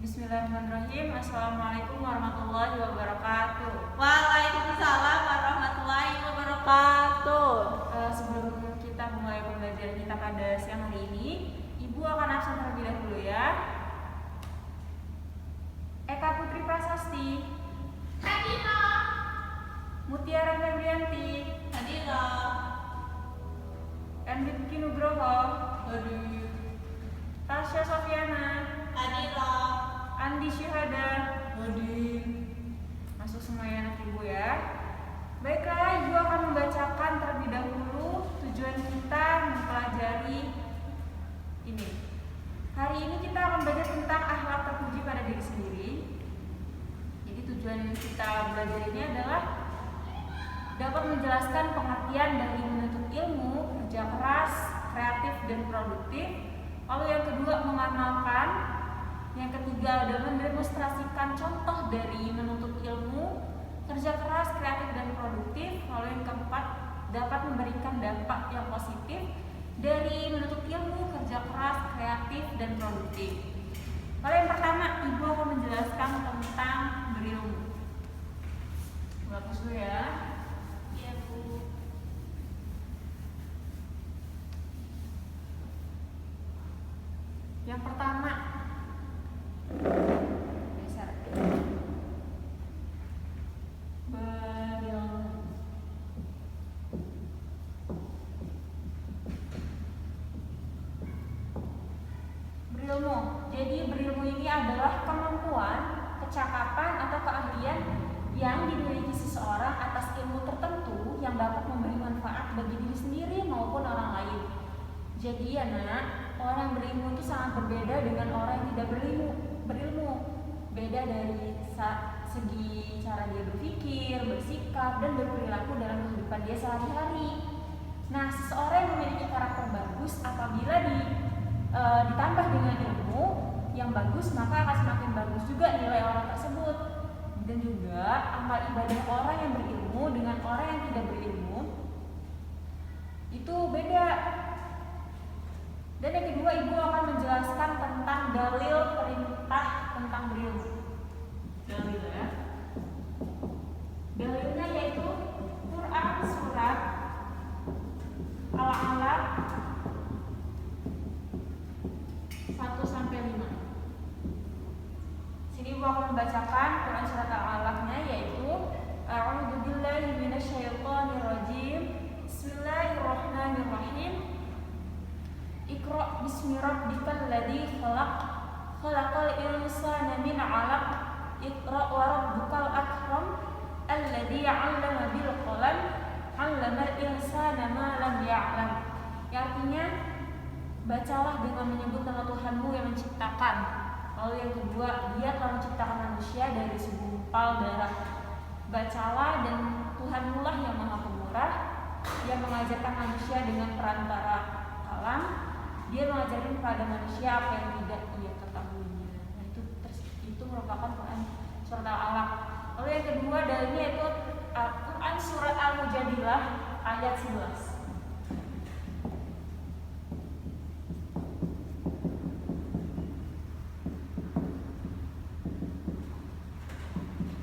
Bismillahirrahmanirrahim. Assalamualaikum warahmatullahi wabarakatuh. Waalaikumsalam warahmatullahi wabarakatuh. Sebelum kita mulai pembelajaran kita pada siang hari ini, Ibu akan absen terlebih dahulu ya. Eka Putri Prasasti, Hadira. Mutiara Febrianti, Hadira. Enrique Nugroho, Hadir. Tasya Sofiana, Hadira. Andi Syuhada, Hadir. masuk semuanya anak Ibu ya. Baiklah, Ibu akan membacakan terlebih dahulu tujuan kita mempelajari ini. Hari ini kita akan belajar tentang akhlak terpuji pada diri sendiri. Jadi tujuan kita belajar ini adalah dapat menjelaskan pengertian dari menuntut ilmu, kerja keras, kreatif dan produktif. Lalu yang kedua mengamalkan. Yang ketiga adalah mendemonstrasikan contoh dari menuntut ilmu, kerja keras, kreatif dan produktif. Lalu yang keempat dapat memberikan dampak yang positif dari menuntut ilmu, kerja keras, kreatif dan produktif. Lalu yang pertama, Ibu akan menjelaskan tentang berilmu. Bagus dulu ya. Iya, Bu. Yang pertama, geser. Berilmu. Berilmu. Jadi berilmu ini adalah kemampuan, kecakapan atau keahlian yang dimiliki seseorang atas ilmu tertentu yang dapat memberi manfaat bagi diri sendiri maupun orang lain. Jadi ya nak, orang berilmu itu sangat berbeda dengan orang yang tidak berilmu. Beda dari segi cara dia berpikir, bersikap, dan berperilaku dalam kehidupan dia sehari-hari. Nah, seseorang yang memiliki karakter bagus apabila ditambah dengan ilmu yang bagus, maka akan semakin bagus juga nilai orang tersebut. Dan juga amal ibadah orang yang berilmu dengan orang yang tidak berilmu itu beda. Dan yang kedua, Ibu akan menjelaskan tentang dalil perintah tentang berilmu. Dalil ya. Dalilnya yaitu Quran surat Al-Alaq 1-5. Sini Ibu akan membacakan Quran surat Al-Alaq-nya yaitu A'udzubillahi minasyaitonirrajim. Bismillahirrahmanirrahim. Iqra bismi rabbikal ladzi khalaq, khalaqal insana min 'alaq, Iqra wa rabbukal akram, alladzi 'allama bil qalam, 'allamal insana ma lam ya'lam. Yang artinya, bacalah dengan menyebut nama Tuhanmu yang menciptakan. Lalu yang kedua, Dia telah menciptakan manusia dari segumpal darah. Bacalah dan Tuhanmu lah yang Maha Pemurah, yang mengajarkan manusia dengan perantara kalam. Dia mengajarkan kepada manusia apa yang tidak ia ketahuinya. Nah, itu merupakan Quran surat Al-Alaq. Lalu yang kedua dalilnya itu Quran surat Al-Mujadilah ayat 11.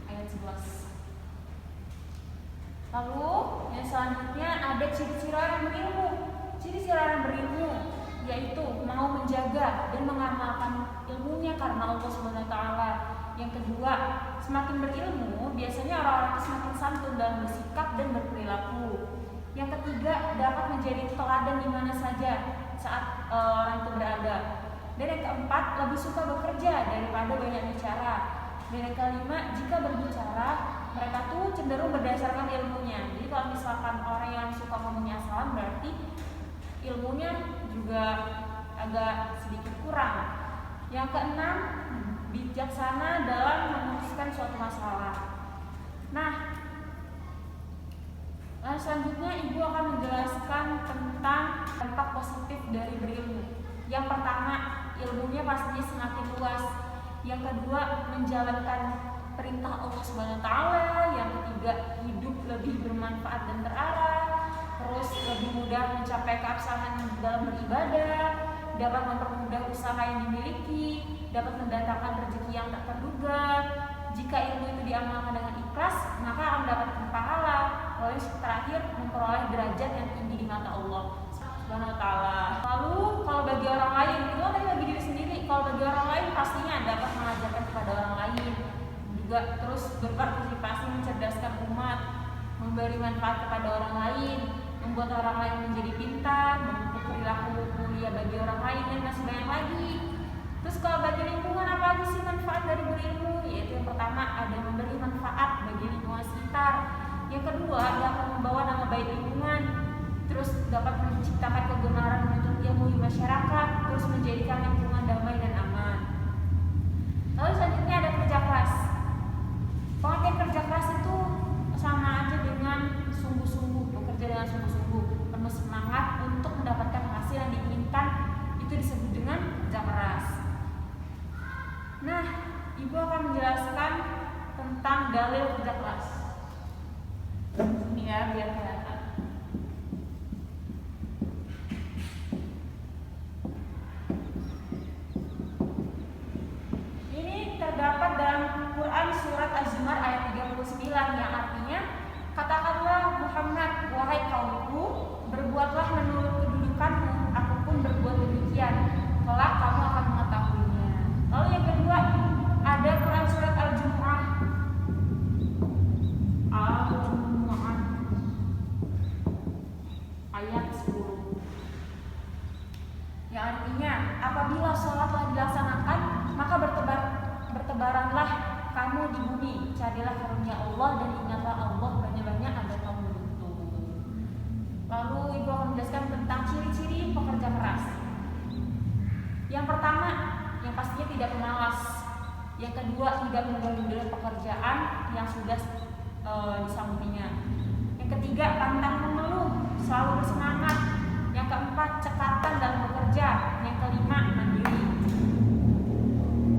Ayat 11. Lalu yang selanjutnya ada ciri-ciri orang berilmu. Ciri-ciri orang berilmu yaitu mau menjaga dan mengamalkan ilmunya karena Allah SWT. Yang kedua, semakin berilmu biasanya orang-orang itu semakin santun dalam bersikap dan berperilaku. Yang ketiga, dapat menjadi teladan di mana saja saat orang itu berada. Dan yang keempat, lebih suka bekerja daripada banyak bicara. Dan yang kelima, jika berbicara mereka tuh cenderung berdasarkan ilmunya. Jadi kalau misalkan orang yang suka ngomongnya asal, berarti ilmunya juga agak sedikit kurang. Yang keenam, bijaksana dalam memutuskan suatu masalah. Nah, selanjutnya Ibu akan menjelaskan tentang dampak positif dari berilmu. Yang pertama, ilmunya pastinya semakin luas. Yang kedua, menjalankan perintah Allah SWT. Yang ketiga, hidup lebih bermanfaat dan terarah. Terus lebih mudah mencapai keabsahan dalam beribadah. dapat mempermudah usaha yang dimiliki, dapat mendatangkan rezeki yang tak terduga. Jika ilmu itu diamalkan dengan ikhlas, maka akan mendapatkan pahala. Lalu terakhir, memperoleh derajat yang tinggi di mata Allah Subhanahu wa Ta'ala. Lalu kalau bagi orang lain, itu tadi bagi diri sendiri. Kalau bagi orang lain pastinya dapat mengajarkan kepada orang lain, juga terus berpartisipasi mencerdaskan umat, memberi manfaat kepada orang lain, membuat orang lain menjadi pintar, membentuk perilaku mulia bagi orang lain, dan masih banyak lagi. Terus kalau bagi lingkungan, apa aja sih manfaat dari berilmu? Yaitu yang pertama, ada memberi manfaat bagi lingkungan sekitar. Yang kedua, dapat membawa nama baik lingkungan. Terus dapat menciptakan kebenaran menuntut ilmu di masyarakat. Terus menjadikan lingkungan damai dan aman. Lalu selanjutnya ada kerja keras. Pengertian kerja keras itu sama aja dengan sungguh-sungguh, bekerja dengan sungguh-sungguh, penuh semangat untuk mendapatkan hasil yang diinginkan. Itu disebut dengan kerja keras. Nah, Ibu akan menjelaskan tentang dalil kerja keras. Ini ya, biar kelihatan. Ini terdapat dalam Quran surat Az-Zumar ayat 39 yang artinya, katakanlah Muhammad, wahai kaumku, berbuatlah menurut kedudukanmu, aku pun berbuat demikian, kelak kamu akan mengetahuinya. Lalu yang kedua, ada Quran surat Al-Jumu'ah ayat 10 yang artinya, apabila sholat telah dilaksanakan, maka bertebaranlah kamu di bumi, carilah karunia Allah dan ingatlah Allah banyak-banyak agar kamu beruntung. Lalu Ibu akan menjelaskan tentang ciri-ciri pekerja keras. Yang pertama, yang pastinya tidak pemalas. Yang kedua, tidak menunda pekerjaan yang sudah disanggupinya. Yang ketiga, pantang mengeluh, selalu bersemangat. Yang keempat, cekatan dalam bekerja. Yang kelima, mandiri.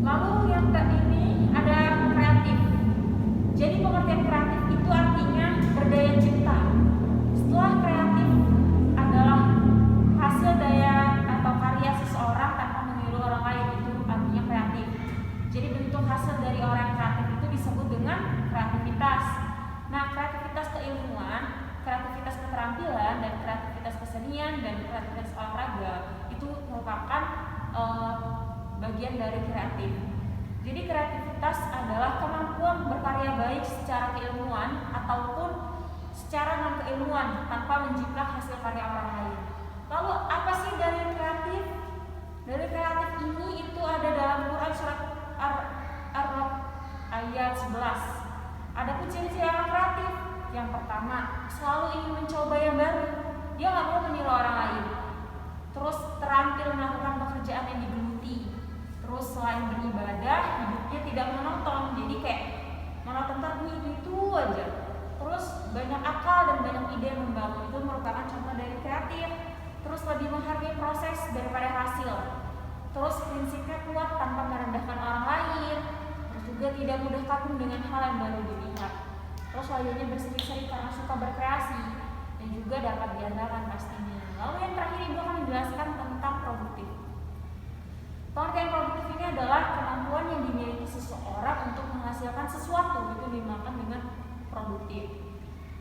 Lalu yang ini ada kreatif. Jadi pengertian kreatif itu artinya berdaya cipta. Setelah kreatif adalah hasil daya atau karya seseorang tanpa meniru orang lain, itu artinya kreatif. Jadi bentuk hasil dari orang kreatif itu disebut dengan kreativitas. Nah, kreativitas keilmuan, kreativitas keterampilan, dan kreativitas kesenian, dan kreativitas olahraga itu merupakan bagian dari kreatif. Jadi kreativitas adalah kemampuan berkarya baik secara keilmuan ataupun secara non keilmuan tanpa menjiplak hasil karya orang lain. Lalu apa sih dalil kreatif? Dalil kreatif ini itu ada dalam Quran surat Ar-Ra'd ayat 11. Ada ciri-ciri orang kreatif. Yang pertama, selalu ingin mencoba yang baru. Dia nggak mau meniru orang lain. Terus terampil melakukan pekerjaan yang digeluti. Terus selain beribadah, hidupnya tidak monoton. Jadi kayak monoton itu aja. Terus banyak akal dan banyak ide yang membangun. Itu merupakan contoh dari kreatif. Terus lebih menghargai proses daripada hasil. Terus prinsipnya kuat tanpa merendahkan orang lain. Terus juga tidak mudah kagum dengan hal yang baru dilihat. Terus wajahnya berseri-seri karena suka berkreasi dan juga dapat diandalkan pastinya. Lalu yang terakhir Ibu akan menjelaskan tentang produktif. Pengertian produktif ini adalah kemampuan yang dimiliki seseorang untuk menghasilkan sesuatu, itu dinamakan dengan produktif.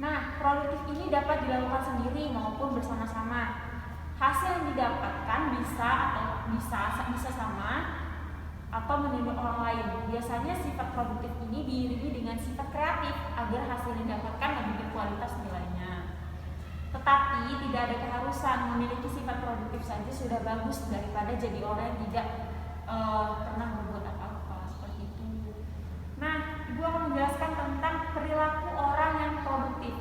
Nah, produktif ini dapat dilakukan sendiri maupun bersama-sama. Hasil yang didapatkan bisa sama atau meniru orang lain. Biasanya sifat produktif ini diiringi dengan sifat kreatif agar hasil yang didapatkan lebih berkualitas nilainya. Tetapi tidak ada keharusan, memiliki sifat produktif saja sudah bagus daripada jadi orang yang tidak pernah berbuat apa-apa seperti itu. Nah, Ibu akan menjelaskan tentang perilaku orang yang produktif.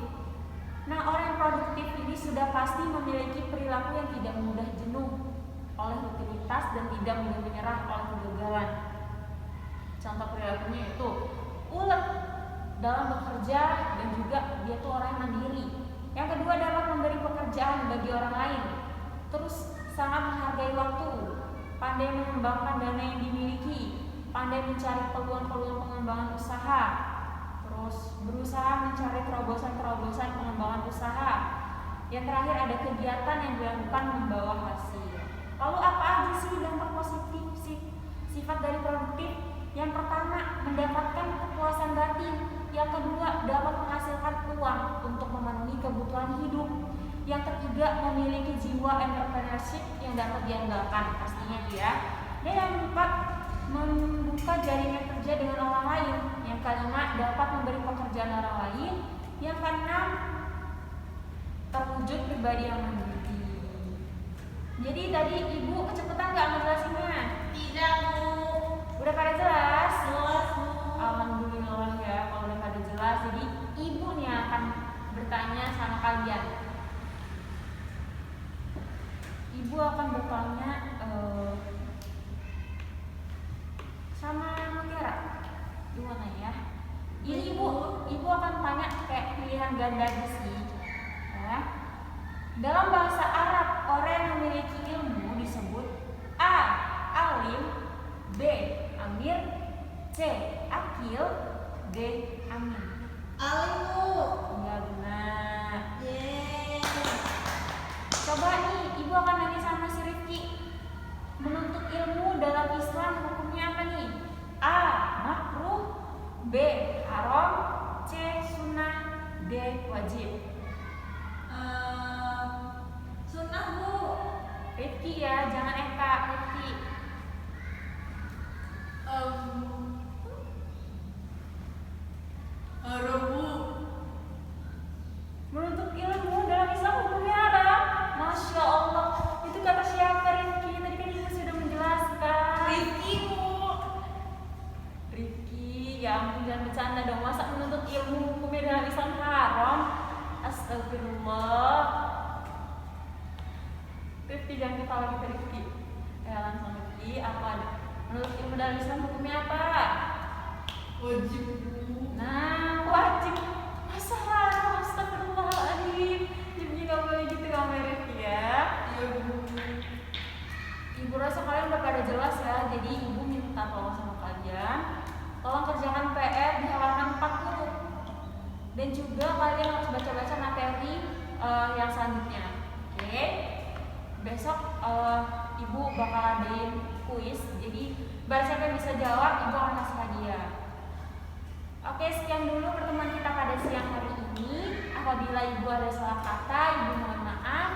Nah, orang yang produktif ini sudah pasti memiliki perilaku yang tidak mudah jenuh oleh rutinitas dan tidak mudah menyerah oleh kegagalan. Contoh perilakunya itu ulet dalam bekerja dan juga dia tuh orang yang mandiri. Yang kedua, dapat memberi pekerjaan bagi orang lain. Terus sangat menghargai waktu, pandai mengembangkan dana yang dimiliki, pandai mencari peluang-peluang pengembangan usaha. Terus berusaha mencari terobosan-terobosan pengembangan usaha. Yang terakhir ada kegiatan yang dilakukan membawa hasil. Lalu apa aja sih dampak positif sifat dari produktif? Yang pertama, mendapatkan kepuasan batin. Yang kedua, dapat menghasilkan uang untuk memenuhi kebutuhan hidup. Yang ketiga, memiliki jiwa entrepreneurship yang dapat diandalkan pastinya dia. Dan yang keempat, membuka jaringan kerja dengan orang lain. Yang kelima, dapat memberi pekerjaan orang lain. Yang keenam, terwujud pribadi yang mandiri. Jadi tadi ibu kecepatan nggak ngejelasinnya? Tidak, Bu. Udah pada jelas? Jelas, Bu. Alhamdulillah ya kalau udah pada jelas. Jadi ibu nih akan bertanya sama kalian. Ibu akan bertanya sama Mutiara. Gimana ya? Ini ibu akan tanya kayak pilihan ganda sih. Ya. Dalam bahasa Arab, orang yang memiliki ilmu disebut A. Alim, B. Amir, C. Akil, D. Amin. Alim, Bu. Enggak benar. Yeay. Coba nih, ibu akan nanya sama si Rifki. Menuntut ilmu dalam Islam hukumnya apa nih? A. Makruh, B. Haram, C. Sunnah, D. Wajib. Sunnah, Bu. Rifki ya, jangan Eka, Rifki. Haram, Bu. Menuntut ilmu dalam Islam hukumnya haram. Masya Allah, itu kata siapa Rifki? Tadi kan ibu sudah menjelaskan. Rifki, Bu. Rifki, ya ampun jangan bercanda dong. Masa menuntut ilmu hukumnya dalam Islam haram? Astagfirullah. Rifki jangan ketawa kita Rifki. Langsung Rifki, apa ada? Menuntut ilmu dalam Islam hukumnya apa? Wajib, Bu. Nah, wajib. Masa haram? Astagfirullahaladzim. Ibunya gak boleh gitu kamu Rifki ya. Iya, Bu. Ibu rasa kalian udah pada jelas ya. Jadi ibu minta tolong sama kalian, tolong kerjakan PR di halaman 40. Dan juga kalian harus baca-baca materi yang selanjutnya. Oke. Besok ibu bakal adain kuis. Jadi barang siapa yang bisa jawab, ibu akan kasih hadiah. Oke, sekian dulu pertemuan kita pada siang hari ini. Apabila ibu ada salah kata, ibu mohon maaf.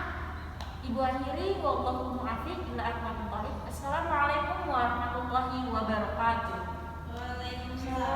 Ibu akhiri, wallahu muwaffiq ila aqwamit thoriq. Assalamualaikum warahmatullahi wabarakatuh. Waalaikumsalam.